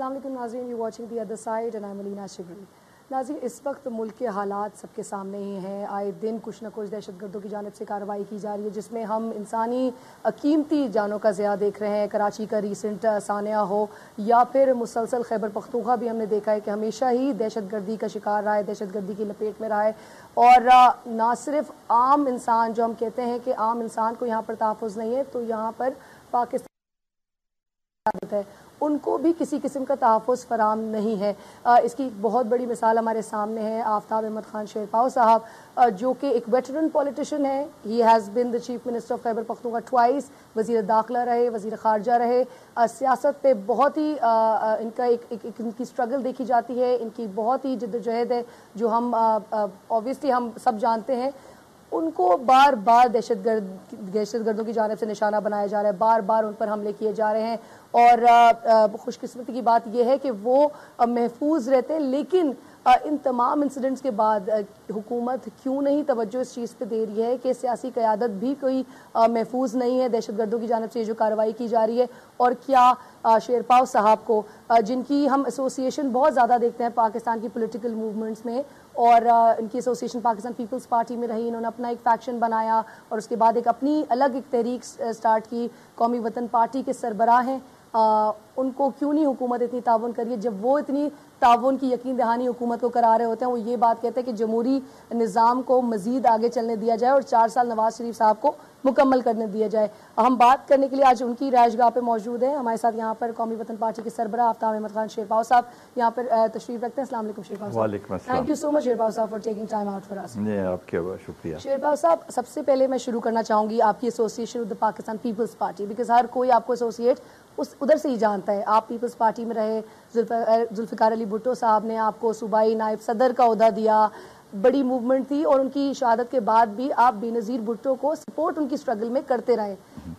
السلام علیکم ناظرین، you watching the other side and I am علینا شبری۔ ناظرین، اس وقت ملک کے حالات سب کے سامنے ہی ہیں۔ آئے دن کچھ نہ کچھ دہشت گردوں کی جانب سے کارروائی کی جا رہی ہے جس میں ہم انسانی قیمتی جانوں کا ضیاع دیکھ رہے ہیں۔ کراچی کا ریسنٹ سانحہ ہو یا پھر مسلسل خیبر پختونخوا بھی ہم نے دیکھا ہے کہ ہمیشہ ہی دہشت گردی کا شکار رہا ہے، دہشت گردی کی لپیٹ میں رہا ہے، اور نہ صرف عام انسان، جو ہم کہتے ہیں کہ عام انسان کو یہاں پر تحفظ نہیں ہے، تو یہاں پر پاکستان ہے ان کو بھی کسی قسم کا تحفظ فراہم نہیں ہے۔ اس کی بہت بڑی مثال ہمارے سامنے ہے آفتاب احمد خان شیرپاؤ صاحب، جو کہ ایک ویٹرن پولیٹیشن ہے۔ He has been the chief minister of Khyber Pakhtunkhwa twice, وزیر داخلہ رہے، وزیر خارجہ رہے۔ سیاست پہ بہت ہی ان کا ان کی اسٹرگل دیکھی جاتی ہے، ان کی بہت ہی جدوجہد ہے جو ہم اوبویسلی ہم سب جانتے ہیں۔ ان کو بار بار دہشت گردوں کی جانب سے نشانہ بنایا جا رہا ہے، بار بار ان پر حملے کیے جا رہے ہیں، اور خوش قسمتی کی بات یہ ہے کہ وہ محفوظ رہتے ہیں۔ لیکن ان تمام انسیڈنٹس کے بعد حکومت کیوں نہیں توجہ اس چیز پہ دے رہی ہے کہ سیاسی قیادت بھی کوئی محفوظ نہیں ہے دہشت گردوں کی جانب سے یہ جو کارروائی کی جا رہی ہے؟ اور کیا شیرپاؤ صاحب کو، جن کی ہم ایسوسیشن بہت زیادہ دیکھتے ہیں پاکستان کی پولیٹیکل موومنٹس میں، اور ان کی ایسوسیشن پاکستان پیپلز پارٹی میں رہی، انہوں نے اپنا ایک فیکشن بنایا اور اس کے بعد ایک اپنی الگ ایک تحریک سٹارٹ کی، قومی وطن پارٹی کے سربراہ ہیں، ان کو کیوں نہیں حکومت اتنی تعاون کریے؟ جب وہ اتنی تعاون کی یقین دہانی حکومت کو کرا رہے ہوتے ہیں، وہ یہ بات کہتے ہیں کہ جمہوری نظام کو مزید آگے چلنے دیا جائے اور 4 سال نواز شریف صاحب کو مکمل کرنے دیا جائے۔ ہم بات کرنے کے لیے آج ان کی رہائش گاہ پہ موجود ہیں۔ ہمارے ساتھ یہاں پر قومی وطن پارٹی کے سربراہ آفتاب احمد خان شیرپاؤ صاحب یہاں پر تشریف رکھتے ہیں۔ السلام علیکم شیرپاؤ صاحب۔ وعلیکم السلام۔ Thank you so much Sherpao sahab for taking time out for us. جی، آپ کا بہت شکریہ۔ شیرپاؤ صاحب، سب سے پہلے میں شروع کرنا چاہوں گی آپ کی association with Pakistan Peoples Party, because ہر کوئی آپ کو ایسوسیٹ ادھر سے ہی جانتا ہے۔ آپ پیپلز پارٹی میں رہے، ذوالفقار علی بھٹو صاحب نے آپ کو صوبائی نائب صدر کا عہدہ دیا، بڑی موومنٹ تھی، اور ان کی شہادت کے بعد بھی آپ بے نظیر بھٹو کو سپورٹ ان کی اسٹرگل میں کرتے رہے۔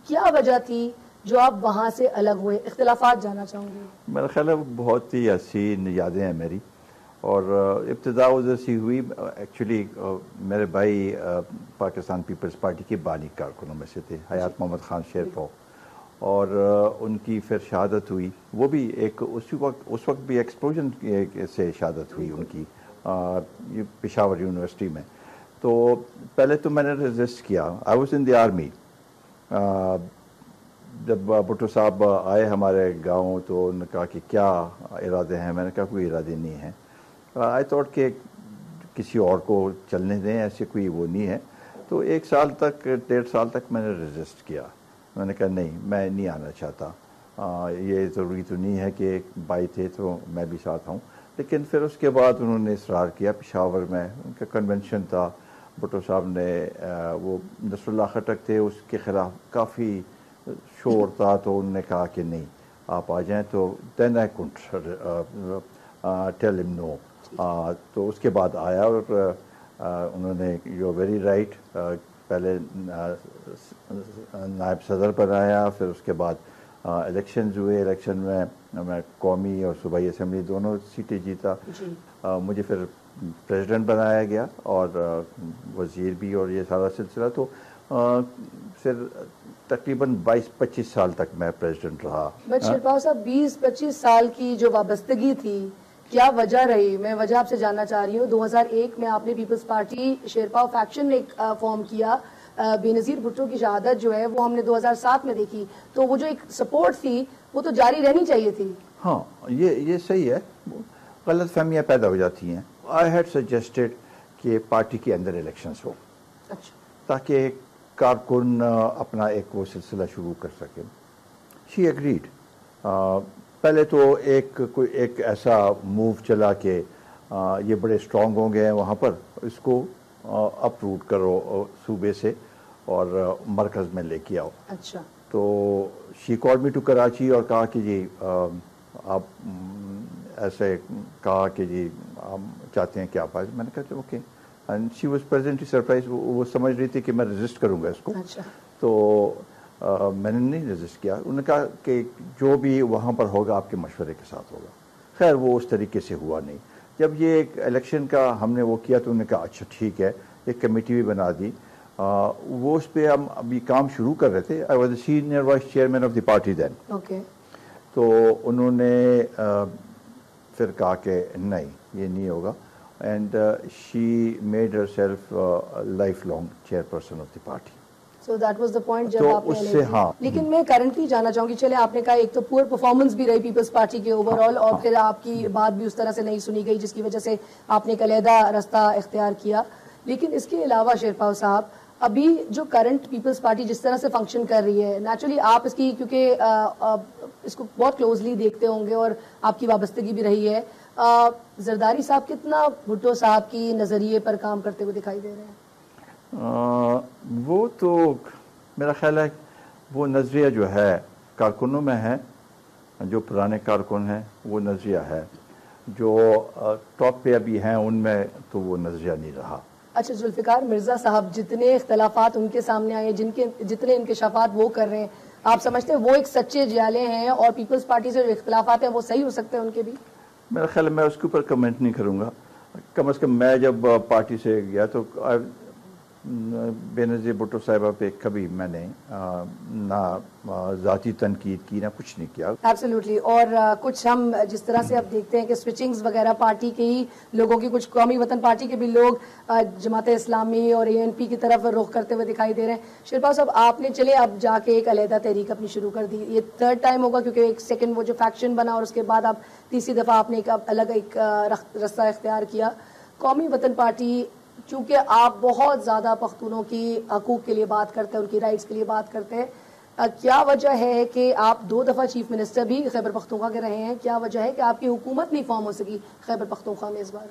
کیا وجہ تھی جو آپ وہاں سے الگ ہوئے؟ اختلافات جاننا چاہوں گی۔ میرا خیال ہے بہت ہی حسین یادیں ہیں میری، اور ابتدا ادھر سے ہوئی۔ ایکچولی میرے بھائی پاکستان پیپلز پارٹی کے بانی کارکنوں میں سے تھے، حیات محمد خان شیرپاؤ، اور ان کی پھر شہادت ہوئی۔ وہ بھی ایک اس وقت بھی ایکسپلوژن سے شہادت ہوئی ان کی پشاور یونیورسٹی میں۔ تو پہلے تو میں نے ریزسٹ کیا، I was in the army. جب بھٹو صاحب آئے ہمارے گاؤں تو انہوں نے کہا کہ کیا ارادے ہیں؟ میں نے کہا کوئی ارادے نہیں ہیں۔ آئی تھاٹ کہ کسی اور کو چلنے دیں، ایسے کوئی وہ نہیں ہے۔ تو 1 سال تک 1.5 سال تک میں نے ریزسٹ کیا۔ میں نے کہا نہیں، میں نہیں آنا چاہتا، یہ ضروری تو نہیں ہے کہ بھائی تھے تو میں بھی ساتھ آؤں۔ لیکن پھر اس کے بعد انہوں نے اصرار کیا، پشاور میں ان کا کنونشن تھا، بھٹو صاحب نے وہ نصر اللہ خٹک تھے، اس کے خلاف کافی شور تھا، تو انہوں نے کہا کہ نہیں آپ آ جائیں۔ تو دین آئی کونٹ ٹیل ہم نو۔ تو اس کے بعد آیا، اور انہوں نے یو ویری رائٹ، پہلے نائب صدر بنایا، پھر اس کے بعد الیکشنز ہوئے، الیکشن میں قومی اور صوبائی اسمبلی دونوں سیٹیں جیتا۔ مجھے پھر پریزیڈنٹ بنایا گیا اور وزیر بھی، اور یہ سارا سلسلہ۔ تو پھر تقریباً 22-25 سال تک میں پریزیڈنٹ رہا۔ شیرپاؤ صاحب، 20-25 سال کی جو وابستگی تھی، کیا وجہ رہی؟ میں وجہ آپ سے جاننا چاہ رہی ہوں۔ 2001 میں آپ نے پیپلز پارٹی شیرپاؤ فیکشن نے فارم کیا، بے نظیر بھٹو کی شہادت جو ہے وہ ہم نے 2007 میں دیکھی، تو وہ جو ایک سپورٹ تھی وہ تو جاری رہنی چاہیے تھی۔ ہاں، یہ صحیح ہے، غلط فہمیاں پیدا ہو جاتی ہیں۔ آئی ہیڈ سجیسٹڈ کہ پارٹی کے اندر الیکشنز ہو، تاکہ کارکن اپنا ایک وہ سلسلہ شروع کر سکیں۔ شی ایگریڈ۔ پہلے تو ایک ایسا موو چلا کہ یہ بڑے اسٹرانگ ہو گئے ہیں وہاں پر، اس کو اپ روٹ کرو صوبے سے اور مرکز میں لے کے آؤ۔ اچھا۔ تو شی کال می ٹو کراچی اور کہا کہ جی آپ ایسے کہا کہ جی آپ چاہتے ہیں کہ آپ آئے۔ میں نے کہا okay, and she was presently surprise. وہ سمجھ رہی تھی کہ میں ریزسٹ کروں گا اس کو۔ تو میں نے نہیں ریزسٹ کیا۔ انہوں نے کہا کہ جو بھی وہاں پر ہوگا آپ کے مشورے کے ساتھ ہوگا۔ خیر وہ اس طریقے سے ہوا نہیں۔ جب یہ ایک الیکشن کا ہم نے وہ کیا تو انہوں نے کہا اچھا ٹھیک ہے، ایک کمیٹی بھی بنا دی۔ وہ اس پہ ہم ابھی کام شروع کر رہے تھے۔ I was the senior vice chairman of the party then. Okay. تو انہوں نے پھر کہا کہ نہیں یہ نہیں ہوگا، and she made her self life long chair person of the party. So that was the point جب تو آپ اس نے سے ہاں. لیکن میں کرنٹلی جانا چاہوں گی، چلے آپ نے کہا ایک تو پور پرفارمنس بھی رہی پیپلز پارٹی کے اوور آل، اور پھر آپ کی بات بھی اس طرح سے نہیں سنی گئی جس کی وجہ سے آپ نے ایک علیحدہ رستہ اختیار کیا. لیکن اس کے علاوہ شیرپاؤ صاحب ابھی جو کرنٹ پیپلز پارٹی جس طرح سے فنکشن کر رہی ہے، نیچرلی آپ اس کی کیونکہ اس کو بہت کلوزلی دیکھتے ہوں گے اور آپ کی وابستگی بھی رہی ہے، زرداری صاحب کتنا بھٹو صاحب کی نظریے پر کام کرتے ہوئے دکھائی دے رہے ہیں؟ وہ تو میرا خیال ہے وہ نظریہ جو ہے کارکنوں میں ہے، جو پرانے کارکن ہیں وہ نظریہ ہے، جو ٹاپ پہ ابھی ہیں ان میں تو وہ نظریہ نہیں رہا. اچھا ذوالفقار مرزا صاحب، جتنے اختلافات ان کے سامنے آئے، جتنے انکشافات وہ کر رہے ہیں، آپ سمجھتے ہیں وہ ایک سچے جیالے ہیں اور پیپلز پارٹی سے جو اختلافات ہیں وہ صحیح ہو سکتے ہیں ان کے بھی؟ میرا خیال ہے میں اس کے اوپر کمنٹ نہیں کروں گا. کم از کم میں جب پارٹی سے گیا تو بے نظیر بھٹو صاحبہ پہ کبھی میں نے نہ ذاتی تنقید کی نہ کچھ نہیں کیا. ایبسلیوٹلی. اور کچھ ہم جس طرح سے اب دیکھتے ہیں کہ سوئچنگز وغیرہ پارٹی کے ہی لوگوں کی، کچھ قومی وطن پارٹی کے بھی لوگ جماعت اسلامی اور ANP کی طرف رخ کرتے ہوئے دکھائی دے رہے ہیں. شیرپاؤ صاحب آپ نے چلے اب جا کے ایک علیحدہ تحریک اپنی شروع کر دی، یہ تھرڈ ٹائم ہوگا کیونکہ ایک سیکنڈ وہ جو فیکشن بنا اور اس کے بعد آپ تیسری دفعہ آپ نے ایک الگ ایک رستہ اختیار کیا. قومی وطن پارٹی، چونکہ آپ بہت زیادہ پختونوں کی حقوق کے لیے بات کرتے ہیں، ان کی رائٹس کے لیے بات کرتے ہیں، کیا وجہ ہے کہ آپ 2 دفعہ چیف منسٹر بھی خیبر پختونخوا کے رہے ہیں، کیا وجہ ہے کہ آپ کی حکومت نہیں فارم ہو سکی خیبر پختونخوا میں اس بار؟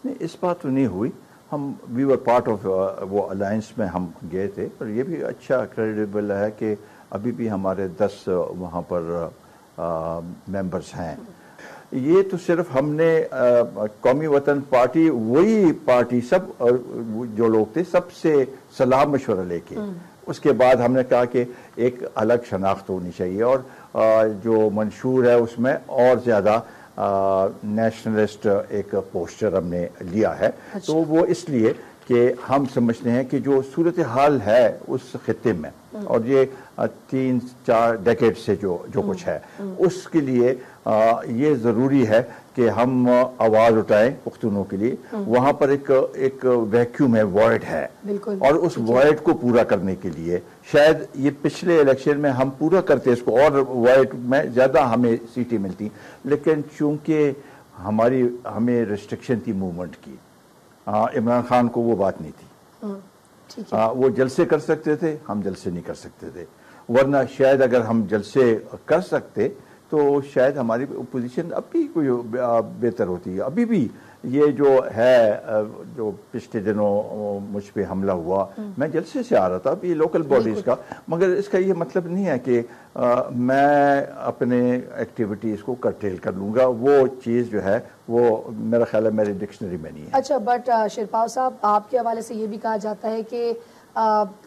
نہیں، اس بات تو نہیں ہوئی. ہم وی ور پارٹ آف وہ الائنس میں ہم گئے تھے، اور یہ بھی اچھا کریڈیبل ہے کہ ابھی بھی ہمارے 10 وہاں پر ممبرس ہیں. یہ تو صرف ہم نے قومی وطن پارٹی، وہی پارٹی سب جو لوگ تھے سب سے صلاح مشورہ لے کے اس کے بعد ہم نے کہا کہ ایک الگ شناخت ہونی چاہیے، اور جو منشور ہے اس میں اور زیادہ نیشنلسٹ ایک پوسچر ہم نے لیا ہے. تو وہ اس لیے کہ ہم سمجھتے ہیں کہ جو صورتحال ہے اس خطے میں اور یہ 3-4 ڈیکیڈ سے جو کچھ ہے اس کے لیے یہ ضروری ہے کہ ہم آواز اٹھائیں پختونوں کے لیے. وہاں پر ایک ویکیوم ہے، وائڈ ہے، اور اس وائڈ کو پورا کرنے کے لیے شاید یہ پچھلے الیکشن میں ہم پورا کرتے اس کو اور وائڈ میں زیادہ ہمیں سیٹیں ملتی، لیکن چونکہ ہمیں ریسٹرکشن تھی موومنٹ کی. عمران خان کو وہ بات نہیں تھی. وہ جلسے کر سکتے تھے، ہم جلسے نہیں کر سکتے تھے، ورنہ شاید اگر ہم جلسے کر سکتے تو شاید ہماری پوزیشن اب بھی کوئی بہتر ہوتی ہے. ابھی بھی یہ جو ہے جو پچھلے دنوں مجھ پہ حملہ ہوا، میں جلسے سے آ رہا تھا یہ لوکل باڈیز کا، مگر اس کا یہ مطلب نہیں ہے کہ میں اپنے ایکٹیویٹیز کو کرٹیل کر لوں گا. وہ چیز جو ہے وہ میرا خیال ہے میری ڈکشنری میں نہیں ہے. اچھا، بٹ شیرپاؤ صاحب آپ کے حوالے سے یہ بھی کہا جاتا ہے کہ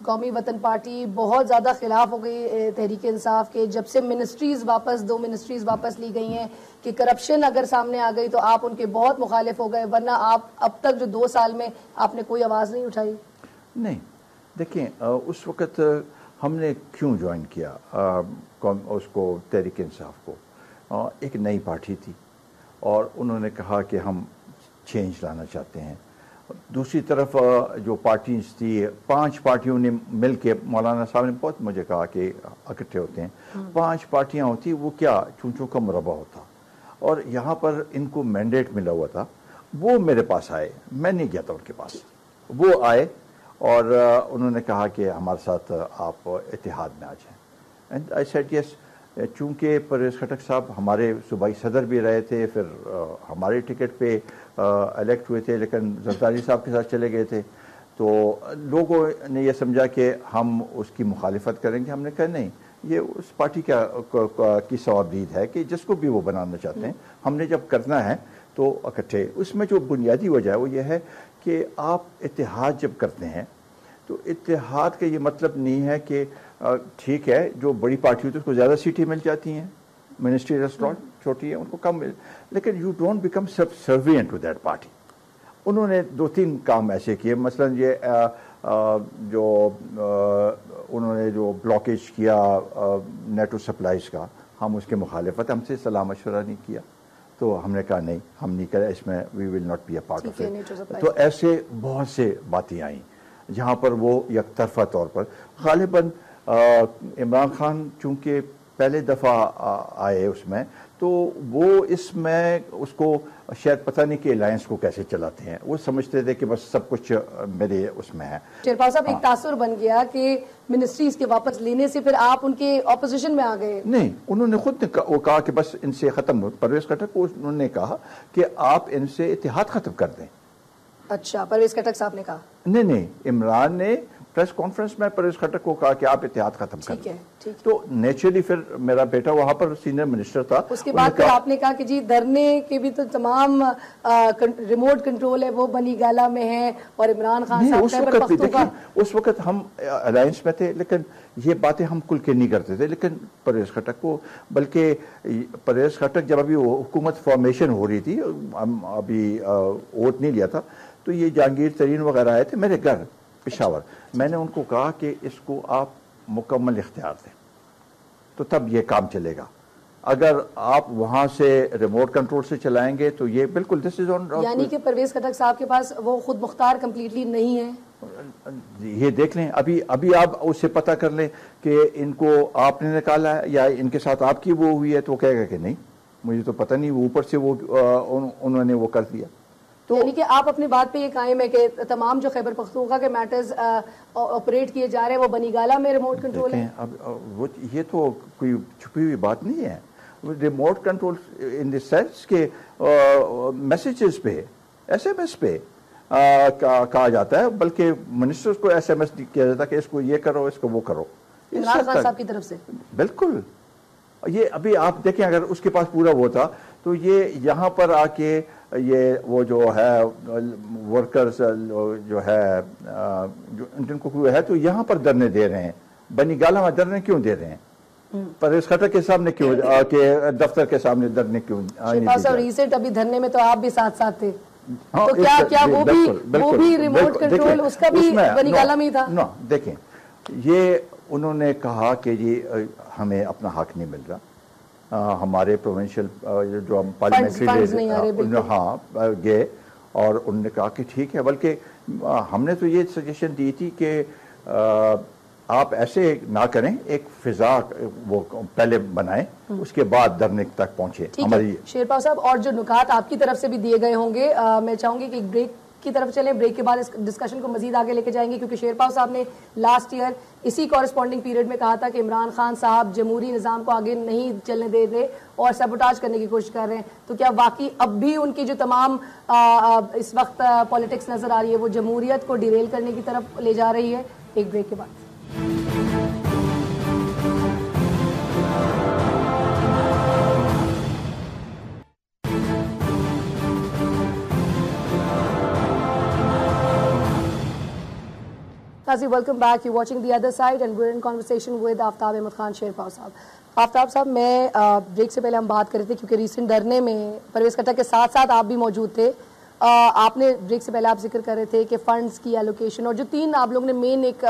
قومی وطن پارٹی بہت زیادہ خلاف ہو گئی تحریک انصاف کے جب سے منسٹریز 2 منسٹریز واپس لی گئی ہیں، کہ کرپشن اگر سامنے آ گئی تو آپ ان کے بہت مخالف ہو گئے، ورنہ آپ اب تک جو 2 سال میں آپ نے کوئی آواز نہیں اٹھائی. نہیں، دیکھیں اس وقت ہم نے کیوں جوائن کیا اس کو تحریک انصاف کو، ایک نئی پارٹی تھی اور انہوں نے کہا کہ ہم چینج لانا چاہتے ہیں. دوسری طرف جو پارٹیز تھی 5 پارٹیوں نے مل کے، مولانا صاحب نے بہت مجھے کہا کہ اکٹھے ہوتے ہیں 5 پارٹیاں ہوتی، وہ کیا چونچوں کا مربع ہوتا، اور یہاں پر ان کو مینڈیٹ ملا ہوا تھا. وہ میرے پاس آئے، میں نہیں گیا تھا ان کے پاس، وہ آئے اور انہوں نے کہا کہ ہمارے ساتھ آپ اتحاد میں آ جائیں. And I said yes. چونکہ پرویز خٹک صاحب ہمارے صوبائی صدر بھی رہے تھے، پھر ہمارے ٹکٹ پہ الیکٹ ہوئے تھے، لیکن زرداری صاحب کے ساتھ چلے گئے تھے، تو لوگوں نے یہ سمجھا کہ ہم اس کی مخالفت کریں گے. ہم نے کہا نہیں، یہ اس پارٹی کی ثوابدید ہے کہ جس کو بھی وہ بنانا چاہتے ہیں، ہم نے جب کرنا ہے تو اکٹھے. اس میں جو بنیادی وجہ ہے وہ یہ ہے کہ آپ اتحاد جب کرتے ہیں تو اتحاد کا یہ مطلب نہیں ہے کہ ٹھیک ہے جو بڑی پارٹی ہوتی ہے اس کو زیادہ سیٹیں مل جاتی ہیں، منسٹری ریسٹورانٹ چھوٹی ہے ان کو کم مل، لیکن you don't become subservient to that party. انہوں نے 2-3 کام ایسے کیے، مثلا یہ جو انہوں نے جو بلاکیج کیا نیٹو سپلائز کا، ہم اس کے مخالفت ہم سے صلاح مشورہ نہیں کیا، تو ہم نے کہا نہیں ہم نہیں کریں اس میں، we will not be a part of it. تو ایسے بہت سے باتیں آئیں جہاں پر وہ یک طرفہ طور پر غالباً عمران خان چونکہ پہلے دفعہ آئے اس میں، تو وہ اس میں اس کو شاید پتہ نہیں کہ الائنس کو کیسے چلاتے ہیں، وہ سمجھتے تھے کہ بس سب کچھ میرے اس میں ہے. شیرپا صاحب ایک تاثر بن گیا کہ منسٹریز کے واپس لینے سے پھر آپ ان کے اپوزیشن میں آ گئے. نہیں، انہوں نے خود وہ کہا کہ بس ان سے ختم، پرویز خٹک کو انہوں نے کہا کہ آپ ان سے اتحاد ختم کر دیں. اچھا، پرویز خٹک صاحب نے کہا؟ نہیں، عمران نے پریس کانفرنس میں پرویز خٹک کو کہا کہ آپ اتحاد ختم کر دیں. تو نیچرلی پھر میرا بیٹا وہاں پر سینئر منسٹر تھا، اس کے بعد پھر آپ نے کہا کہ جی دھرنے کے بھی تو تمام ریموٹ کنٹرول ہے وہ بنی گالہ میں ہے، اور عمران خان صاحب خیبر پختونخوا. اس وقت ہم الائنس میں تھے، لیکن یہ باتیں ہم کھل کے نہیں کرتے تھے. لیکن پرویز خٹک کو، بلکہ پرویز خٹک جب ابھی حکومت فارمیشن ہو رہی تھی، ہم ابھی ووٹ نہیں لیا تھا، تو یہ جہانگیر ترین وغیرہ آئے تھے میرے گھر پشاور. میں نے ان کو کہا کہ اس کو آپ مکمل اختیار دیں تو تب یہ کام چلے گا. اگر آپ وہاں سے ریموٹ کنٹرول سے چلائیں گے تو یہ بالکل دس از آن. یعنی کہ پرویز خٹک صاحب کے پاس وہ خود مختار کمپلیٹلی نہیں ہے. یہ دیکھ لیں، ابھی آپ اس سے پتہ کر لیں کہ ان کو آپ نے نکالا ہے یا ان کے ساتھ آپ کی وہ ہوئی ہے، تو وہ کہے گا کہ نہیں مجھے تو پتہ نہیں، وہ اوپر سے وہ انہوں نے وہ کر دیا. تو یعنی کہ آپ اپنی بات پہ یہ قائم ہے کہ تمام جو خیبر پختونخوا کے میٹرز آپریٹ کیے جا رہے ہیں وہ بنی گالہ میں ریموٹ کنٹرول ہے؟ اب یہ تو کوئی چھپی ہوئی بات نہیں ہے. Remote control in the sense کہ میسیجز پہ، ایس ایم ایس پہ کہا جاتا ہے، بلکہ منسٹرز کو ایس ایم ایس کیا جاتا ہے کہ اس کو یہ کرو، اس کو وہ کرو. عمران خان صاحب کی طرف سے بالکل. یہ ابھی آپ دیکھیں اگر اس کے پاس پورا وہ تھا تو یہ یہاں پر آ کے یہ وہ جو ہے ورکرز جو ہے جن کو ہے تو یہاں پر دھرنے دے رہے ہیں. بنی گالہ میں دھرنے کیوں دے رہے ہیں؟ پرویز خٹک کے سامنے کیوں، کہ دفتر کے سامنے دھرنے کیوں؟ ریسنٹ ابھی دھرنے میں تو آپ بھی ساتھ ساتھ تھے، تو کیا وہ بھی ریموٹ کنٹرول اس کا بھی بنی گالہ میں ہی تھا؟ دیکھیں، یہ انہوں نے کہا کہ جی ہمیں اپنا حق نہیں مل رہا، ہمارے پروونشل جو ہم پارلیمنٹری ہاں گئے، اور انہوں نے کہا کہ ٹھیک ہے. بلکہ ہم نے تو یہ سجیشن دی تھی کہ آپ ایسے نہ کریں، ایک فضا وہ پہلے بنائیں، اس کے بعد دھرنے تک پہنچے. ہماری شیرپا صاحب اور جو نکات آپ کی طرف سے بھی دیے گئے ہوں گے، میں چاہوں گی کہ ایک بریک کی طرف چلیں. بریک کے بعد اس ڈسکشن کو مزید آگے لے کے جائیں گے، کیونکہ شیرپا صاحب نے لاسٹ ایئر اسی کورسپونڈنگ پیریڈ میں کہا تھا کہ عمران خان صاحب جمہوری نظام کو آگے نہیں چلنے دے رہے اور سیبوٹاج کرنے کی کوشش کر رہے ہیں. تو کیا واقعی اب بھی ان کی جو تمام اس وقت پالیٹکس نظر آ رہی ہے وہ جمہوریت کو ڈیریل کرنے کی طرف لے جا رہی ہے؟ ایک بریک کے بعد. Welcome back. You're watching The Other Side and we're in conversation with آفتاب احمد خان شیرپا صاحب. آفتاب صاحب، میں بریک سے پہلے ہم بات کر رہے تھے کیونکہ ریسنٹ دھرنے میں پرویز خٹک کے ساتھ ساتھ آپ بھی موجود تھے. آپ نے بریک سے پہلے آپ ذکر کر رہے تھے کہ فنڈز کی ایلوکیشن، اور جو تین آپ لوگ نے مین ایک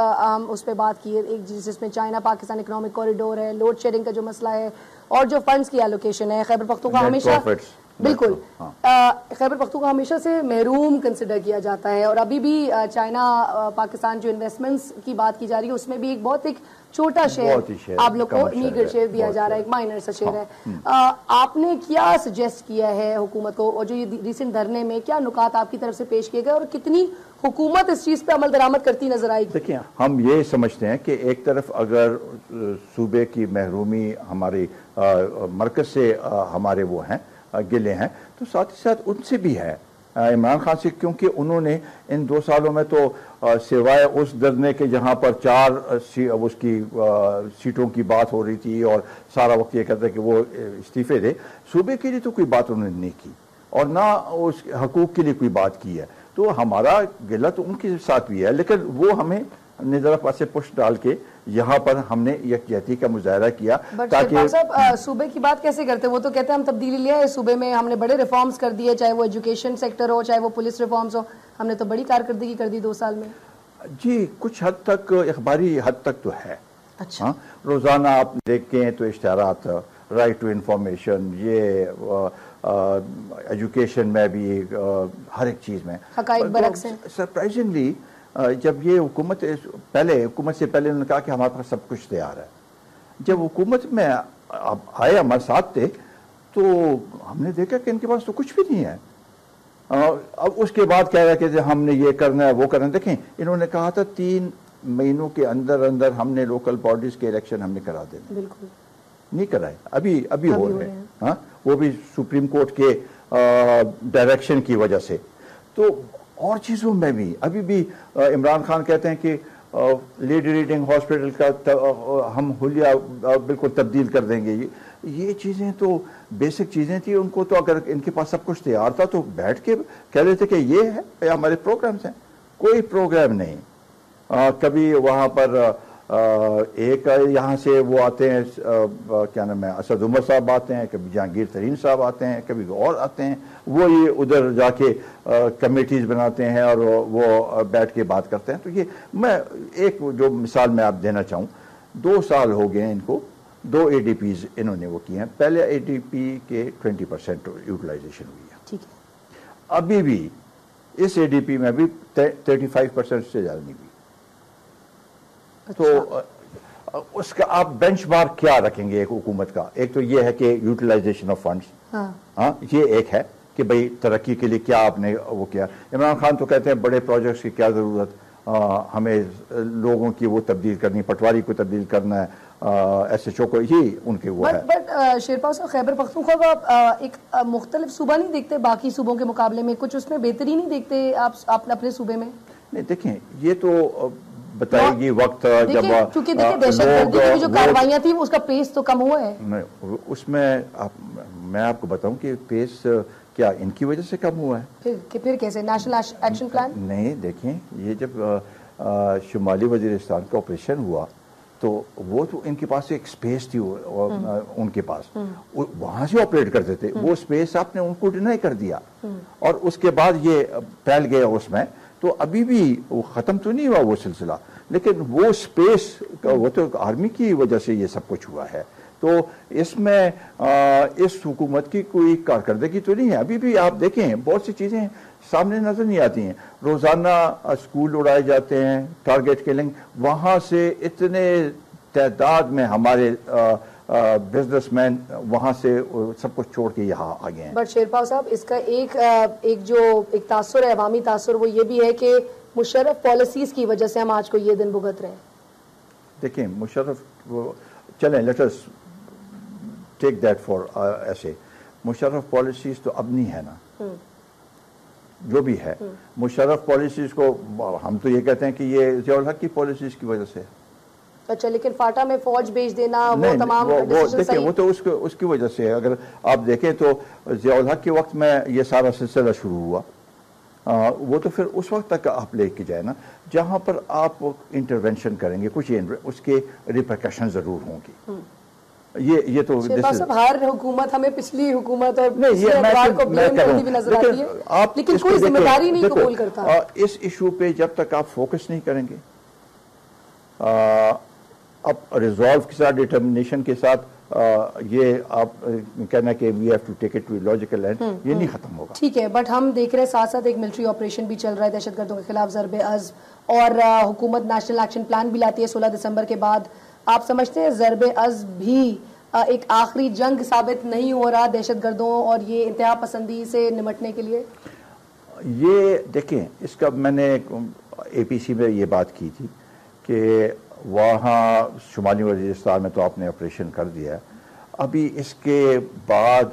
اس پہ بات کی ہے، ایک جس میں چائنا پاکستان اکنامک کوریڈور ہے، لوڈ شیڈنگ کا جو مسئلہ ہے، اور جو فنڈز کی ایلوکیشن ہے. خیبر پختونخوا ہمیشہ بالکل خیبر پختونخوا ہمیشہ سے محروم کنسیڈر کیا جاتا ہے، اور ابھی بھی چائنا پاکستان جو انویسٹمنٹس کی بات کی جا رہی ہے اس میں بھی ایک بہت ایک چھوٹا شیئر آپ لوگ کو میگر شیئر دیا جا رہا ہے، ایک مائنر سا شیئر ہے. آپ نے کیا سجیسٹ کیا ہے حکومت کو، اور جو یہ ریسنٹ دھرنے میں کیا نکات آپ کی طرف سے پیش کیے گئے، اور کتنی حکومت اس چیز پہ عمل درآمد کرتی نظر آئے گی؟ دیکھیں، ہم یہ سمجھتے ہیں کہ ایک طرف اگر صوبے کی محرومی ہماری مرکز سے ہمارے وہ ہیں گلے ہیں، تو ساتھ ہی ساتھ ان سے بھی ہے، عمران خان سے، کیونکہ انہوں نے ان 2 سالوں میں تو سوائے اس دھرنے کے جہاں پر 4 اس کی سیٹوں کی بات ہو رہی تھی اور سارا وقت یہ کہتا ہے کہ وہ استعفے دے، صوبے کے لیے تو کوئی بات انہوں نے نہیں کی اور نہ اس حقوق کے لیے کوئی بات کی ہے. تو ہمارا گلہ تو ان کے ساتھ بھی ہے، لیکن وہ ہمیں ذرا پاسے پشت ڈال کے یہاں پر ہم نے یکجہتی کا مظاہرہ کیا. تاکہ صاحب صوبے کی بات کیسے کرتے، وہ تو کہتے ہیں ہم تبدیلی لے آئے صوبے میں، ہم نے بڑے ریفارمز کر دیے، چاہے وہ ایجوکیشن سیکٹر ہو، چاہے وہ پولیس ریفارمز ہو، ہم نے تو بڑی کارکردگی کر دی 2 سال میں. جی کچھ حد تک، اخباری حد تک تو ہے. اچھا، روزانہ آپ دیکھیں تو اشتہارات رائٹ ٹو انفارمیشن، یہ ایجوکیشن میں بھی، ہر ایک چیز میں حقائق برعکس ہیں. سرپرائزنگلی جب یہ حکومت سے پہلے انہوں نے کہا کہ ہمارے پاس سب کچھ تیار ہے، جب حکومت میں آئے ہمارے ساتھ تھے تو ہم نے دیکھا کہ ان کے پاس تو کچھ بھی نہیں ہے. اب اس کے بعد کہہ رہا کہ ہم نے یہ کرنا ہے وہ کرنا ہے. دیکھیں انہوں نے کہا تھا 3 مہینوں کے اندر ہم نے لوکل باڈیز کے الیکشن ہم نے کرا دینا، بالکل نہیں کرائے، ابھی ہو رہے ہیں. ہاں وہ بھی سپریم کورٹ کے ڈائریکشن کی وجہ سے. تو اور چیزوں میں بھی ابھی بھی عمران خان کہتے ہیں کہ لیڈی ریڈنگ ہاسپٹل کا ہم حلیہ بالکل تبدیل کر دیں گے. یہ چیزیں تو بیسک چیزیں تھیں، ان کو تو اگر ان کے پاس سب کچھ تیار تھا تو بیٹھ کے کہہ رہے تھے کہ یہ ہے ہمارے پروگرامز ہیں. کوئی پروگرام نہیں. کبھی وہاں پر ایک یہاں سے وہ آتے ہیں، کیا نام ہے، اسد عمر صاحب آتے ہیں، کبھی جہانگیر ترین صاحب آتے ہیں، کبھی اور آتے ہیں، وہ یہ ادھر جا کے کمیٹیز بناتے ہیں اور وہ بیٹھ کے بات کرتے ہیں. تو یہ میں ایک جو مثال میں آپ دینا چاہوں، 2 سال ہو گئے ہیں ان کو، 2 ADPs انہوں نے وہ کیے ہیں. پہلے ADP کے 20% یوٹیلائزیشن ہوئی ہے. ٹھیک ہے. ابھی بھی اس ADP میں بھی 35% سے زیادہ نہیں ہوئی. تو اس کا آپ بینچ مارک کیا رکھیں گے ایک حکومت کا؟ ایک تو یہ ہے کہ یوٹیلائزیشن آف فنڈس، ہاں یہ ایک ہے کہ بھئی ترقی کے لیے کیا آپ نے وہ کیا. عمران خان تو کہتے ہیں بڑے پروجیکٹس کی کیا ضرورت، ہمیں لوگوں کی وہ تبدیل کرنی، پٹواری کو تبدیل کرنا ہے، SHO کو، یہی ان کے وہ ہے. بٹ شیرپا صاحب، خیبر پختونخوا کا ایک مختلف صوبہ نہیں دیکھتے باقی صوبوں کے مقابلے میں؟ کچھ اس میں بہتری نہیں دیکھتے آپ اپنے صوبے میں؟ نہیں دیکھیں، یہ تو بتائے گی وقت جب، کیونکہ دیکھیں دہشت گردی کی جو کاروائیاں تھیں اس کا پیس تو کم ہوا ہے. اس میں میں آپ کو بتاؤں کہ پیس کیا ان کی وجہ سے کم ہوا ہے؟ پھر کیسے نیشنل ایکشن پلان؟ نہیں دیکھیں، یہ جب شمالی وزیرستان کا آپریشن ہوا تو وہ تو ان کے پاس ایک سپیس تھی، ان کے پاس وہاں سے آپریٹ کرتے تھے. وہ سپیس آپ نے ان کو ڈینائی کر دیا اور اس کے بعد یہ پھیل گیا اس میں. تو ابھی بھی وہ ختم تو نہیں ہوا وہ سلسلہ، لیکن وہ سپیس وہ تو آرمی کی وجہ سے یہ سب کچھ ہوا ہے. تو اس میں اس حکومت کی کوئی کارکردگی تو نہیں ہے. ابھی بھی آپ دیکھیں بہت سی چیزیں سامنے نظر نہیں آتی ہیں. روزانہ اسکول اڑائے جاتے ہیں، ٹارگیٹ کلنگ، وہاں سے اتنے تعداد میں ہمارے بزنس مین وہاں سے سب کچھ چھوڑ کے یہاں آ گئے ہیں. بٹ شیرپا صاحب، اس کا ایک تاثر ہے، عوامی تاثر، وہ یہ بھی ہے کہ مشرف پالیسیز کی وجہ سے ہم آج کو یہ دن بھگت رہے ہیں. دیکھیں مشرف، چلیں let us take that for ایسے، مشرف پالیسیز تو اب نہیں ہے نا، جو بھی ہے مشرف پالیسیز کو ہم تو یہ کہتے ہیں کہ یہ ضیاء الحق کی پالیسیز کی وجہ سے. اچھا، لیکن فاٹا میں فوج بھیج دینا، وہ تمام دیکھیں وہ تو اس کی وجہ سے ہے. اگر آپ دیکھیں تو ضیاء الحق کے وقت میں یہ سارا سلسلہ شروع ہوا، وہ تو پھر اس وقت تک آپ لے کے جائیں نا جہاں پر آپ انٹرونشن کریں گے، کچھ اس کے ریپرکشن ضرور ہوں گی. یہ تو ہر حکومت، ہمیں پچھلی حکومت اور اتوار کو بلیم کرتی بھی نظر آتی ہے، لیکن کوئی ذمہ داری نہیں قبول کرتا. اس ایشو پہ جب تک آپ فوکس نہیں کریں گے، اب ریزالو کے ساتھ، ڈٹرمنیشن کے ساتھ، یہ آپ کہنا کہ we have to take it to logical end, یہ نہیں ختم ہوگا. ٹھیک ہے، بٹ ہم دیکھ رہے ہیں ساتھ ساتھ ایک ملٹری آپریشن بھی چل رہا ہے دہشت گردوں کے خلاف، ضرب عضب، اور حکومت نیشنل ایکشن پلان بھی لاتی ہے 16 دسمبر کے بعد. آپ سمجھتے ہیں ضرب عضب بھی ایک آخری جنگ ثابت نہیں ہو رہا دہشت گردوں اور یہ انتہا پسندی سے نمٹنے کے لیے؟ یہ دیکھیں، اس کا میں نے APC میں یہ بات کی تھی کہ وہاں شمالی وزیرستان میں تو آپ نے آپریشن کر دیا ہے. ابھی اس کے بعد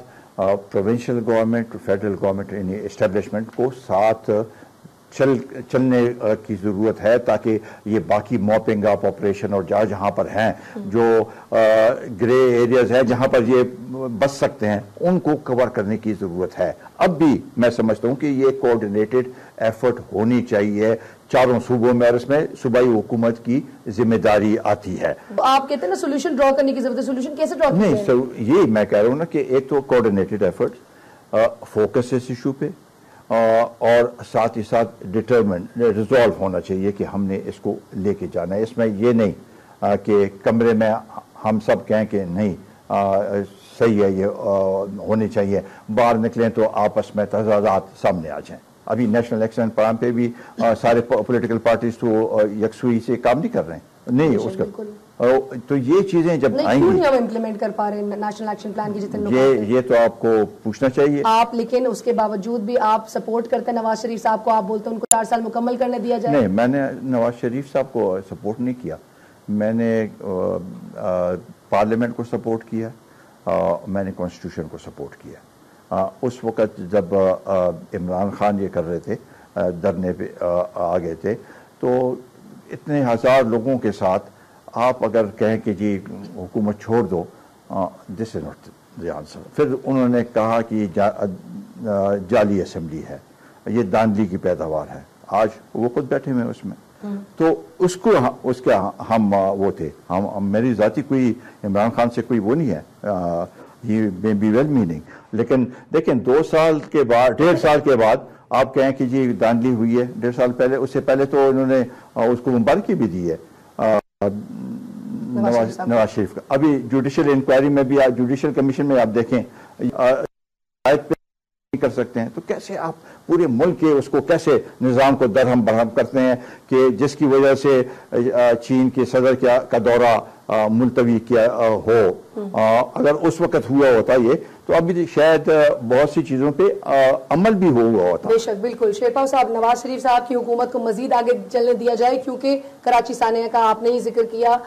پروونشل گورنمنٹ، فیڈرل گورنمنٹ، یعنی اسٹیبلشمنٹ کو ساتھ چلنے کی ضرورت ہے تاکہ یہ باقی موپنگ اپ آپریشن اور جہاں پر ہیں جو گرے ایریاز ہیں جہاں پر یہ بچ سکتے ہیں ان کو کور کرنے کی ضرورت ہے. اب بھی میں سمجھتا ہوں کہ یہ کوآرڈینیٹڈ ایفرٹ ہونی چاہیے چاروں صوبوں میں، اور اس میں صوبائی حکومت کی ذمہ داری آتی ہے. آپ کہتے ہیں نا سولوشن ڈرا کرنے کی ضرورت ہے، سولوشن کیسے ڈرا کرتے ہیں؟ نہیں، یہ میں کہہ رہا ہوں نا کہ ایک تو کوآرڈینیٹڈ ایفرٹ، فوکس اس ایشو پہ، اور ساتھ ہی ساتھ ڈٹرمنٹ ریزالو ہونا چاہیے کہ ہم نے اس کو لے کے جانا ہے. اس میں یہ نہیں کہ کمرے میں ہم سب کہیں کہ نہیں صحیح ہے, یہ ہونے چاہیے. باہر نکلیں تو آپس میں تضادات سامنے آ جائیں. ابھی نیشنل ایکشن پلان پہ بھی سارے پولیٹیکل پارٹیز تو یکسوئی سے کام نہیں کر رہے ہیں, نہیں اس کا. تو یہ چیزیں جب آئیں گی, ہم امپلیمنٹ کر پا رہے ہیں نیشنل ایکشن پلان کی جتنے یہ تو آپ کو پوچھنا چاہیے آپ. لیکن اس کے باوجود بھی آپ سپورٹ کرتے ہیں نواز شریف صاحب کو, آپ بولتے ہیں ان کو 4 سال مکمل کرنے دیا جائے. نہیں, میں نے نواز شریف صاحب کو سپورٹ نہیں کیا. میں نے پارلیمنٹ کو سپورٹ کیا, میں نے کانسٹیٹیوشن کو سپورٹ کیا. اس وقت جب عمران خان یہ کر رہے تھے, دھرنے پہ آ گئے تھے, تو اتنے ہزار لوگوں کے ساتھ آپ اگر کہیں کہ جی حکومت چھوڑ دو, دس از ناٹ دی آنسر. پھر انہوں نے کہا کہ جعلی اسمبلی ہے, یہ داندلی کی پیداوار ہے. آج وہ خود بیٹھے ہوئے اس میں. تو اس کے ہم وہ تھے, میری ذاتی کوئی عمران خان سے کوئی وہ نہیں ہے, ہی مے بی ویل میننگ. لیکن دیکھیں 2 سال کے بعد, 1.5 سال کے بعد آپ کہیں کہ جی داندلی ہوئی ہے. 1.5 سال پہلے, اس سے پہلے تو انہوں نے اس کو مبارکی بھی دی ہے نواز شریف کا. ابھی جوڈیشل انکوائری میں بھی, جوڈیشل کمیشن میں آپ دیکھیں کر سکتے ہیں. تو کیسے آپ پورے ملک کے اس کو کیسے نظام کو درہم برہم کرتے ہیں کہ جس کی وجہ سے چین کے صدر کا دورہ ملتوی کیا ہو. اگر اس وقت ہوا ہوتا یہ, تو ابھی شاید بہت سی چیزوں پہ عمل بھی ہوا ہوتا. بے شک, بالکل. شیرپا صاحب, نواز شریف صاحب کی حکومت کو مزید آگے چلنے دیا جائے, کیونکہ کراچی سانحہ کا آپ نے ہی ذکر کیا,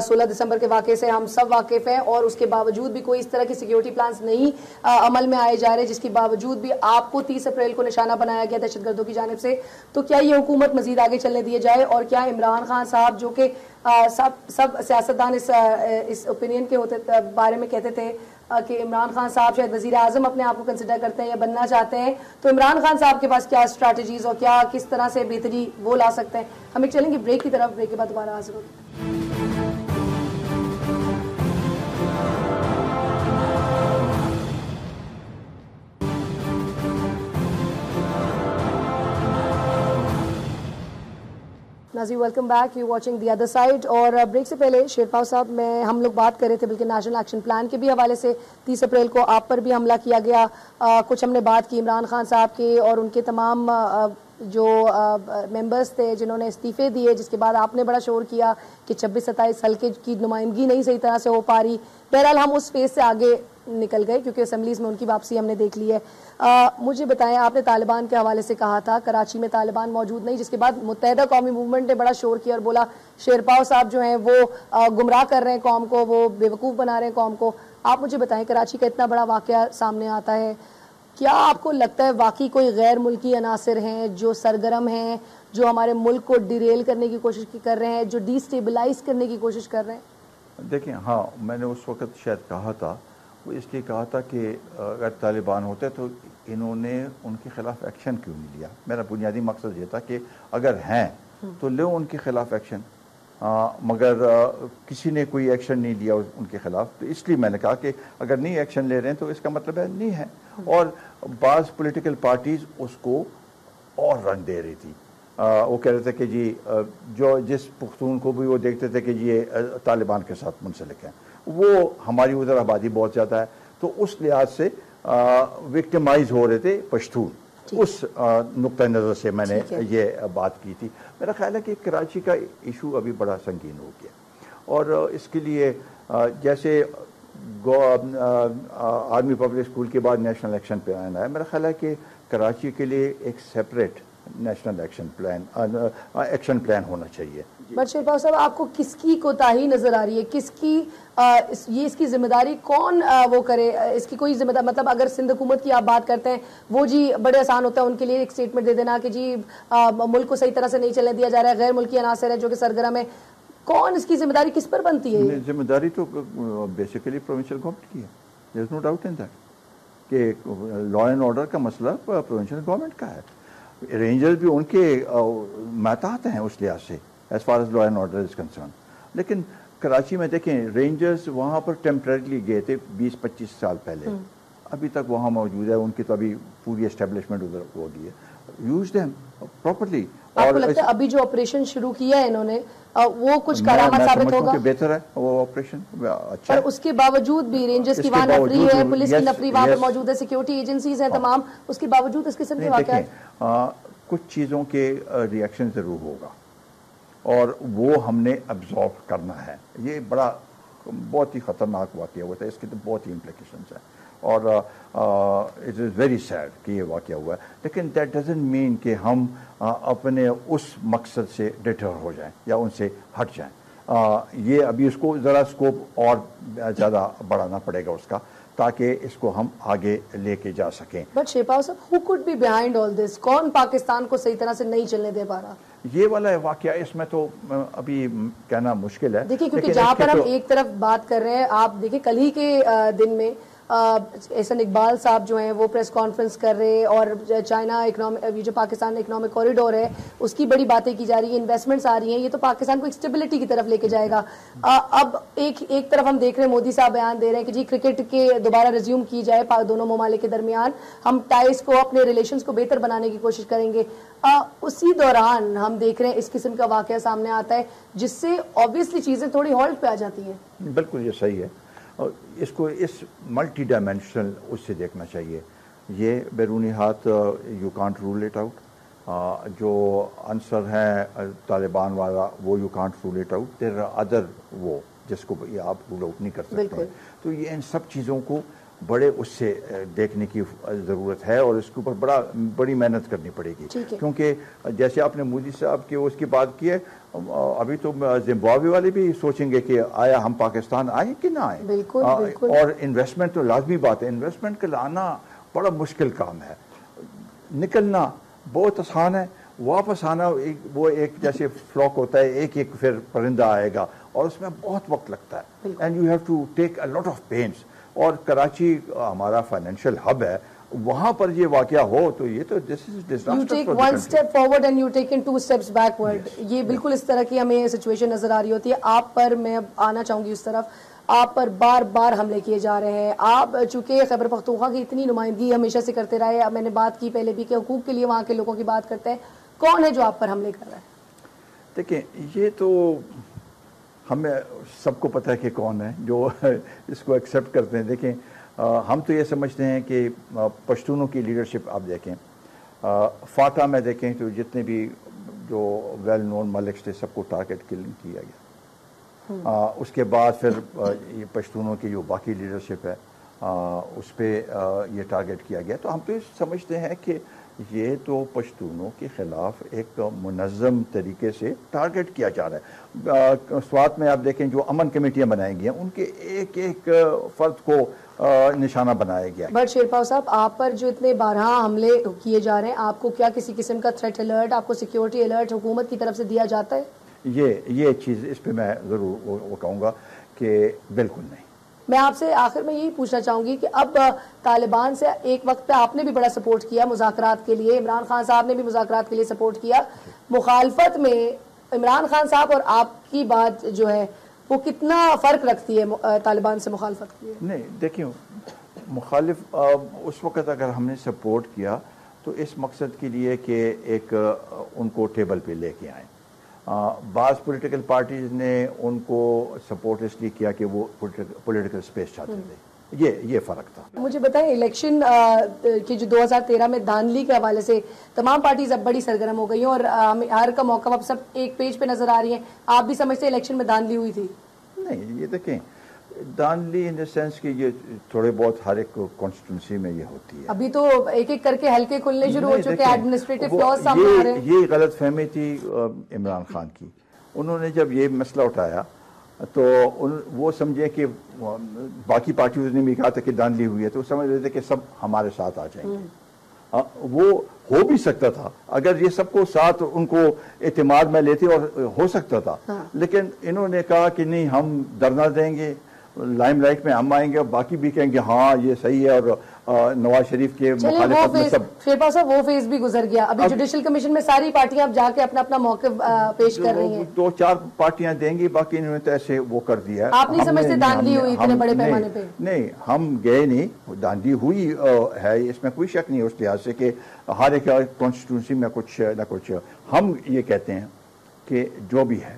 16 دسمبر کے واقعے سے ہم سب واقف ہیں, اور اس کے باوجود بھی کوئی اس طرح کی سیکیورٹی پلانز نہیں عمل میں آئے جا رہے, جس کے باوجود بھی آپ کو 30 اپریل کو نشانہ بنایا گیا دہشت گردوں کی جانب سے. تو کیا یہ حکومت مزید آگے چلنے دیے جائے, اور کیا عمران خان صاحب, جو کہ سب سیاستدان اس اوپینین کے بارے میں کہتے تھے کہ عمران خان صاحب شاید وزیر اعظم اپنے آپ کو کنسیڈر کرتے ہیں یا بننا چاہتے ہیں, تو عمران خان صاحب کے پاس کیا اسٹریٹجیز اور کیا کس طرح سے بہتری وہ لا سکتے ہیں؟ ہم ایک چلیں گے بریک کی طرف, بریک کے بعد دوبارہ حاضر ہوگی. ناظرین welcome back, you watching the other side. اور بریک سے پہلے شیرپا صاحب, ہم لوگ بات کر رہے تھے بلکہ نیشنل ایکشن پلان کے بھی حوالے سے 30 اپریل کو آپ پر بھی حملہ کیا گیا. کچھ ہم نے بات کی عمران خان صاحب کے اور ان کے تمام جو ممبرز تھے جنہوں نے استعفے دیے, جس کے بعد آپ نے بڑا شور کیا کہ 26-27 حلقے کی نمائندگی نہیں صحیح طرح سے ہو پا رہی. بہرحال ہم اس فیز سے آگے نکل گئے کیونکہ اسمبلیز میں ان کی واپسی ہم نے دیکھ لی ہے. مجھے بتائیں, آپ نے طالبان کے حوالے سے کہا تھا کراچی میں طالبان موجود نہیں, جس کے بعد متحدہ قومی موومنٹ نے بڑا شور کیا اور بولا شیرپا صاحب جو ہیں وہ گمراہ کر رہے ہیں قوم کو, وہ بیوقوف بنا رہے ہیں قوم کو. آپ مجھے بتائیں, کراچی کا اتنا بڑا واقعہ سامنے آتا ہے, کیا آپ کو لگتا ہے واقعی کوئی غیر ملکی عناصر ہیں جو سرگرم ہیں, جو ہمارے ملک کو ڈیریل کرنے کی کوشش کر رہے ہیں, جو ڈی سٹیبلائز کرنے کی کوشش کر رہے ہیں؟ دیکھیں, ہاں, میں نے اس وقت شاید کہا تھا, وہ اس لیے کہا تھا کہ اگر طالبان ہوتے تو انہوں نے ان کے خلاف ایکشن کیوں نہیں لیا. میرا بنیادی مقصد یہ تھا کہ اگر ہیں تو لو ان کے خلاف ایکشن, مگر کسی نے کوئی ایکشن نہیں لیا ان کے خلاف. تو اس لیے میں نے کہا کہ اگر نہیں ایکشن لے رہے ہیں تو اس کا مطلب ہے نہیں ہے. اور بعض پولیٹیکل پارٹیز اس کو اور رنگ دے رہی تھی. وہ کہہ رہے تھے کہ جی جس پختون کو بھی وہ دیکھتے تھے کہ یہ طالبان کے ساتھ منسلک ہیں, وہ ہماری ادھر آبادی بہت زیادہ ہے, تو اس لحاظ سے وکٹمائز ہو رہے تھے پشتون. اس نقطہ نظر سے میں نے یہ بات کی تھی. میرا خیال ہے کہ کراچی کا ایشو ابھی بڑا سنگین ہو گیا, اور اس کے لیے جیسے آرمی پبلک اسکول کے بعد نیشنل ایکشن پلان آیا, میرا خیال ہے کہ کراچی کے لیے ایک سیپریٹ نیشنل ایکشن پلان ہونا چاہیے. بٹ شیرپا صاحب, آپ کو کس کی کوتاہی نظر آ رہی ہے, کس کی اس کی ذمہ داری کون وہ کرے, اس کی کوئی ذمہ داری, مطلب اگر سندھ حکومت کی آپ بات کرتے ہیں, وہ جی بڑے آسان ہوتا ہے ان کے لیے ایک اسٹیٹمنٹ دے دینا کہ جی ملک کو صحیح طرح سے نہیں چلنے دیا جا رہا ہے, غیر ملکی عناصر ہے جو کہ سرگرم ہے. کون اس کی ذمہ داری کس پر بنتی ہے؟ ذمہ داری تو بیسیکلی پروونشل گورنمنٹ کی ہے, دیر از نو ڈاؤٹ ان دیٹ کہ لا اینڈ آرڈر کا مسئلہ پروونشل گورنمنٹ کا ہے. رینجرز بھی ان کے محتاط ہیں اس لحاظ سے as far as law and order is concern. لیکن کراچی میں دیکھیں, رینجرز وہاں پر ٹیمپریرلی گئے تھے 20-25 سال پہلے, ابھی تک وہاں موجود ہے, ان کی تو ابھی پوری اسٹیبلشمنٹ ادھر ہو گئی ہے. Use them properly. آپ کو لگتا ہے ابھی جو آپریشن شروع کیا ہے انہوں نے وہ کچھ کارآمد ثابت ہوگا؟ بہتر ہے وہ آپریشن اچھا، پر اس کے باوجود بھی رینجرز کی وہاں نفری ہے، پولیس کی نفری وہاں پر موجود ہے، سیکیورٹی ایجنسیز ہیں تمام، اس کے باوجود اس قسم کے واقعات کچھ چیزوں کے ریئیکشن ضرور ہوگا اور وہ ہم نے ابزارو کرنا ہے. یہ بہت ہی خطرناک واقعہ ہوا تھا، اس کے تو بہت ہی امپلیکیشنز ہیں اور اٹ از ویری سیڈ کہ یہ واقعہ ہوا ہے، لیکن دیٹ ڈزنٹ مین کہ ہم اپنے اس مقصد سے ڈٹر ہو جائیں یا ان سے ہٹ جائیں. یہ ابھی اس کو ذرا اسکوپ اور زیادہ بڑھانا پڑے گا اس کا، تاکہ اس کو ہم آگے لے کے جا سکیں. بٹ شیپاو صاحب، ہو کوڈ بی بیہائنڈ آل دس؟ کون پاکستان کو صحیح طرح سے نہیں چلنے دے پا رہا؟ یہ والا واقعہ اس میں تو ابھی کہنا مشکل ہے. دیکھیں کیونکہ جہاں پر ہم ایک طرف بات کر رہے ہیں، آپ دیکھیں کل ہی کے دن میں احسن اقبال صاحب جو ہیں وہ پریس کانفرنس کر رہے اور چائنا یہ جو پاکستان اکنامک کوریڈور ہے اس کی بڑی باتیں کی جا رہی ہیں، انویسٹمنٹس آ رہی ہیں، یہ تو پاکستان کو ایک اسٹیبلٹی کی طرف لے کے جائے گا. اب ایک طرف ہم دیکھ رہے ہیں مودی صاحب بیان دے رہے ہیں کہ جی کرکٹ کے دوبارہ ریزیوم کی جائے دونوں ممالک کے درمیان، ہم ٹائز کو اپنے ریلیشنز کو بہتر بنانے کی کوشش کریں گے. اسی دوران ہم دیکھ رہے ہیں اس قسم کا واقعہ سامنے آتا ہے جس سے آبویسلی چیزیں تھوڑی ہالٹ پہ آ جاتی ہیں. بالکل یہ صحیح ہے، اور اس کو اس ملٹی ڈائمینشنل اس سے دیکھنا چاہیے. یہ بیرونی ہاتھ you can't rule it out, جو عنصر ہے طالبان والا وہ you can't rule it out, there are other وہ جس کو آپ رول آؤٹ نہیں کر سکتے ہیں. تو یہ ان سب چیزوں کو بڑے اس سے دیکھنے کی ضرورت ہے اور اس کے اوپر بڑی محنت کرنی پڑے گی. کیونکہ جیسے آپ نے مودی صاحب کی اس کی بات کی ہے، ابھی تو زمبابوے والے بھی سوچیں گے کہ آیا ہم پاکستان آئیں کہ نہ آئیں. اور انویسٹمنٹ تو لازمی بات ہے، انویسٹمنٹ کا لانا بڑا مشکل کام ہے. نکلنا بہت آسان ہے، واپس آنا وہ ایک جیسے فلاک ہوتا ہے، ایک پھر پرندہ آئے گا اور اس میں بہت وقت لگتا ہے. And you have to take a lot of pains. اور کراچی ہمارا فائنینشیل ہب ہے، وہاں پر یہ واقعہ ہو تو یہ تو this is disaster. You take one step forward and you take in two steps backward. یہ بالکل اس طرح کی ہمیں سچویشن نظر آ رہی ہوتی ہے. آپ پر میں اب آنا چاہوں گی اس طرف، آپ پر بار بار حملے کیے جا رہے ہیں. آپ چونکہ خیبر پختونخوا کی اتنی نمائندگی ہمیشہ سے کرتے رہے، میں نے بات کی پہلے بھی کہ حقوق کے لیے وہاں کے لوگوں کی بات کرتے ہیں، کون ہے جو آپ پر حملے کر رہا ہے؟ دیکھیں یہ تو ہمیں سب کو پتہ ہے کہ کون ہے جو اس کو ایکسیپٹ کرتے ہیں. دیکھیں ہم تو یہ سمجھتے ہیں کہ پشتونوں کی لیڈرشپ آپ دیکھیں، فاٹا میں دیکھیں تو جتنے بھی جو ویل نون ملکس تھے سب کو ٹارگٹ کلنگ کیا گیا. اس کے بعد پھر یہ پشتونوں کی جو باقی لیڈرشپ ہے اس پہ یہ ٹارگٹ کیا گیا. تو ہم تو سمجھتے ہیں کہ یہ تو پشتونوں کے خلاف ایک منظم طریقے سے ٹارگٹ کیا جا رہا ہے. سوات میں آپ دیکھیں جو امن کمیٹیاں بنائی گئی ہیں ان کے ایک ایک فرد کو نشانہ بنایا گیا. بٹ شیرپاو صاحب، آپ پر جو اتنے بارہا حملے کیے جا رہے ہیں، آپ کو کیا کسی قسم کا تھریٹ الرٹ، آپ کو سیکیورٹی الرٹ حکومت کی طرف سے دیا جاتا ہے؟ یہ چیز اس پہ میں ضرور وہ کہوں گا کہ بالکل نہیں. میں آپ سے آخر میں یہی پوچھنا چاہوں گی کہ اب طالبان سے ایک وقت پہ آپ نے بھی بڑا سپورٹ کیا مذاکرات کے لیے، عمران خان صاحب نے بھی مذاکرات کے لیے سپورٹ کیا، مخالفت میں عمران خان صاحب اور آپ کی بات جو ہے وہ کتنا فرق رکھتی ہے طالبان سے مخالفت کی؟ نہیں دیکھیں، مخالف اس وقت اگر ہم نے سپورٹ کیا تو اس مقصد کے لیے کہ ایک ان کو ٹیبل پہ لے کے آئیں. بعض پولیٹیکل پارٹیز نے ان کو سپورٹ اس لیے کیا کہ وہ پولیٹیکل سپیس چاہتے تھے. یہ فرق تھا. مجھے بتائیں الیکشن کی جو 2013 میں دھاندلی کے حوالے سے تمام پارٹیز اب بڑی سرگرم ہو گئی ہیں اور ہر کا موقع اب سب ایک پیج پہ نظر آ رہی ہیں. آپ بھی سمجھتے ہیں الیکشن میں دھاندلی ہوئی تھی؟ نہیں، یہ دیکھیں دھاندلی ان دا سینس کہ یہ تھوڑے بہت ہر ایک کانسٹیٹوئنسی میں یہ ہوتی ہے. ابھی تو ایک ایک کر کے حلقے کھلنے شروع ہو چکے ہیں، ایڈمنسٹریٹو فلاز سامنے آ رہے ہیں. یہ غلط فہمی تھی عمران خان کی. انہوں نے جب یہ مسئلہ اٹھایا تو وہ سمجھے کہ باقی پارٹیوں نے بھی کہا تھا کہ دھاندلی ہوئی ہے تو سمجھ رہے تھے کہ سب ہمارے ساتھ آ جائیں گے. وہ ہو بھی سکتا تھا اگر یہ سب کو ساتھ ان کو اعتماد میں لیتے اور ہو سکتا تھا، لیکن انہوں نے کہا کہ نہیں ہم دھرنا دیں گے، لائم لائٹ میں ہم آئیں گے اور باقی بھی کہیں گے ہاں یہ صحیح ہے اور نواز شریف کے مخالفت میں سب. شیرپاو صاحب وہ فیز بھی گزر گیا. ابھی جوڈیشل کمیشن میں ساری پارٹیاں اب جا کے اپنا اپنا موقف پیش کر رہی ہیں. 2-4 پارٹیاں دیں گی، باقی انہوں نے تو ایسے وہ کر دیا. آپ نہیں سمجھتے دھاندلی ہوئی اتنے بڑے پیمانے پہ؟ نہیں، ہم گئے نہیں، دھاندلی ہوئی ہے اس میں کوئی شک نہیں اس لحاظ سے کہ ہر ایک کانسٹیٹیوئنسی میں کچھ نہ کچھ. ہم یہ کہتے ہیں کہ جو بھی ہے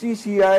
CCI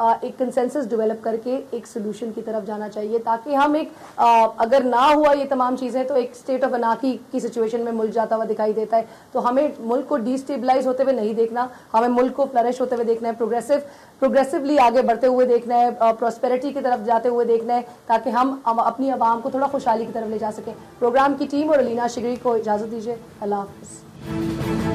ایک کنسنسس ڈیولپ کر کے ایک سولوشن کی طرف جانا چاہیے تاکہ ہم ایک اگر نہ ہوا یہ تمام چیزیں تو ایک اسٹیٹ آف انارکی کی سچویشن میں ملک جاتا ہوا دکھائی دیتا ہے. تو ہمیں ملک کو ڈی اسٹیبلائز ہوتے ہوئے نہیں دیکھنا, ہمیں ملک کو فلرش ہوتے ہوئے دیکھنا ہے, پروگریسولی آگے بڑھتے ہوئے دیکھنا ہے, پراسپیرٹی کی طرف جاتے ہوئے دیکھنا ہے تاکہ ہم اپنی عوام کو تھوڑا خوشحالی کی طرف لے جا سکیں. پروگرام کی ٹیم اور علینا شگری کو اجازت دیجیے. اللہ حافظ.